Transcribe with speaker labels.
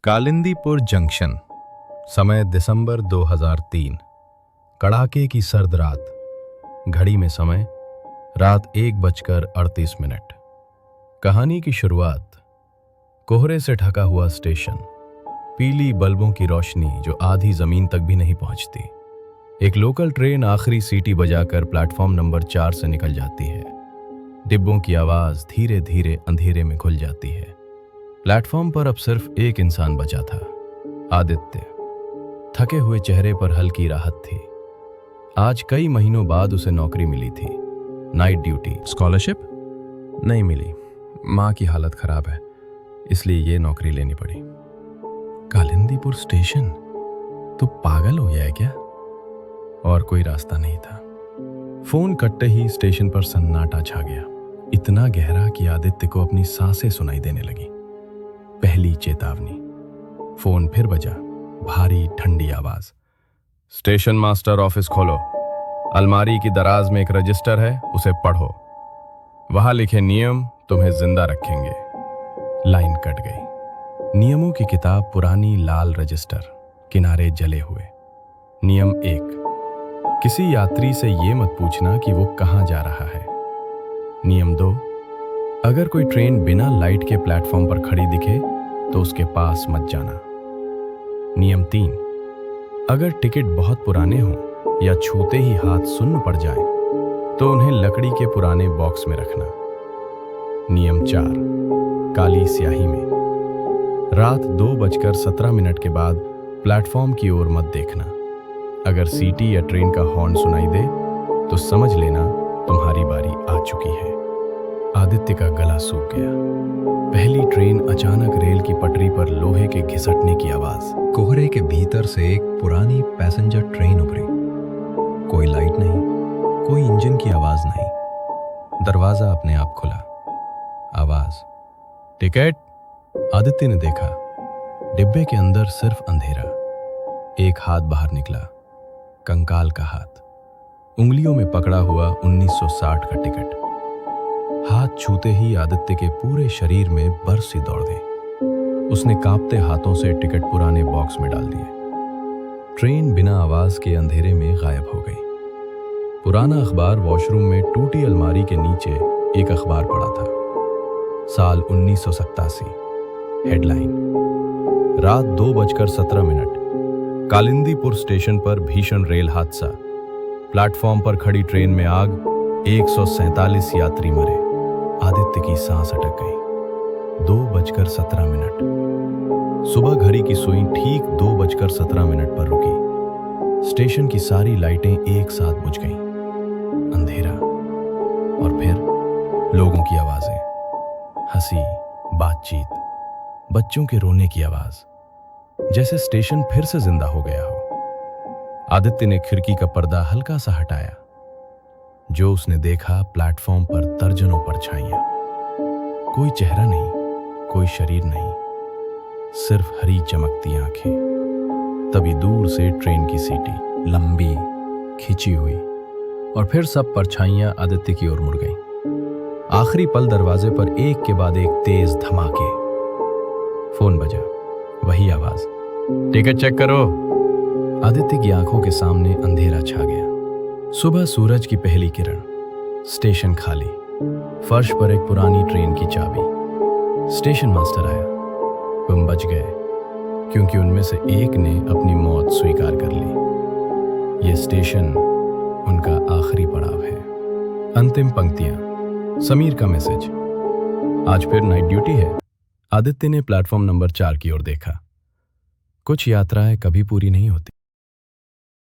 Speaker 1: कालिंदीपुर junction. समय दिसंबर 2003। कड़ाके की सर्द रात। घड़ी में समय रात 1:38। कहानी की शुरुआत। कोहरे से ढका हुआ स्टेशन, पीली बल्बों की रोशनी जो आधी जमीन तक भी नहीं पहुंचती। एक लोकल ट्रेन आखिरी सीटी बजाकर प्लेटफॉर्म नंबर 4 से निकल जाती है। डिब्बों की आवाज धीरे धीरे अंधेरे में घुल जाती है। प्लेटफॉर्म पर अब सिर्फ एक इंसान बचा था, आदित्य। थके हुए चेहरे पर हल्की राहत थी। आज कई महीनों बाद उसे नौकरी मिली थी, नाइट ड्यूटी।
Speaker 2: स्कॉलरशिप नहीं मिली, माँ की हालत खराब है, इसलिए ये नौकरी लेनी पड़ी।
Speaker 1: कालिंदीपुर स्टेशन? तो पागल हो गया है क्या? और कोई रास्ता नहीं था। फोन कटते ही स्टेशन पर सन्नाटा छा गया, इतना गहरा कि आदित्य को अपनी सांसें सुनाई देने लगी। पहली चेतावनी। फोन फिर बजा, भारी ठंडी आवाज। स्टेशन मास्टर ऑफिस खोलो। अलमारी की दराज में एक रजिस्टर है, उसे पढ़ो। वहां लिखे नियम तुम्हें जिंदा रखेंगे। लाइन कट गई। नियमों की किताब पुरानी लाल रजिस्टर, किनारे जले हुए। नियम 1, किसी यात्री से ये मत पूछना कि वो कहां जा रहा है। नियम 2, अगर कोई ट्रेन बिना लाइट के प्लेटफॉर्म पर खड़ी दिखे तो उसके पास मत जाना। नियम 3, अगर टिकट बहुत पुराने हों या छूते ही हाथ सुन्न पड़ जाए तो उन्हें लकड़ी के पुराने बॉक्स में रखना। नियम 4, काली स्याही में। रात 2:17 के बाद प्लेटफॉर्म की ओर मत देखना। अगर सीटी या ट्रेन का हॉर्न सुनाई दे तो समझ लेना तुम्हारी बारी आ चुकी है। आदित्य का गला सूख गया। पहली ट्रेन अचानक रेल की पटरी पर लोहे के घिसटने की आवाज।
Speaker 3: कोहरे के भीतर से एक पुरानी पैसेंजर ट्रेन उभरी। कोई लाइट नहीं, कोई इंजन की आवाज नहीं। दरवाजा अपने आप खुला। आवाज,
Speaker 1: टिकट। आदित्य ने देखा, डिब्बे के अंदर सिर्फ अंधेरा। एक हाथ बाहर निकला, कंकाल का हाथ, उंगलियों में पकड़ा हुआ 1960 का टिकट। हाथ छूते ही आदित्य के पूरे शरीर में बर्फ सी दौड़ गई। उसने कांपते हाथों से टिकट पुराने बॉक्स में डाल दिए। ट्रेन बिना आवाज के अंधेरे में गायब हो गई। पुराना अखबार वॉशरूम में टूटी अलमारी के नीचे एक अखबार पड़ा था। साल 1987। हेडलाइन, रात 2:17। कालिंदीपुर स्टेशन पर भीषण रेल हादसा। प्लेटफॉर्म पर खड़ी ट्रेन में आग, 147 यात्री मरे। आदित्य की सांस अटक गई। 2:17। सुबह घड़ी की सुई ठीक 2:17 पर रुकी। स्टेशन की सारी लाइटें एक साथ बुझ गईं। अंधेरा, और फिर लोगों की आवाजें, हंसी, बातचीत, बच्चों के रोने की आवाज, जैसे स्टेशन फिर से जिंदा हो गया हो। आदित्य ने खिड़की का पर्दा हल्का सा हटाया। जो उसने देखा, प्लेटफॉर्म पर दर्जनों परछाइयां। कोई चेहरा नहीं, कोई शरीर नहीं, सिर्फ हरी चमकती आंखें। तभी दूर से ट्रेन की सीटी, लंबी, खिंची हुई, और फिर सब परछाइयां आदित्य की ओर मुड़ गईं। आखिरी पल दरवाजे पर एक के बाद एक तेज धमाके। फोन बजा, वही आवाज, टिकट चेक करो। आदित्य की आंखों के सामने अंधेरा छा गया। सुबह सूरज की पहली किरण। स्टेशन खाली। फर्श पर एक पुरानी ट्रेन की चाबी। स्टेशन मास्टर आया। तुम बच गए, क्योंकि उनमें से एक ने अपनी मौत स्वीकार कर ली। ये स्टेशन उनका आखिरी पड़ाव है। अंतिम पंक्तियां। समीर का मैसेज, आज फिर नाइट ड्यूटी है। आदित्य ने प्लेटफॉर्म नंबर 4 की ओर देखा। कुछ यात्राएं कभी पूरी नहीं होती।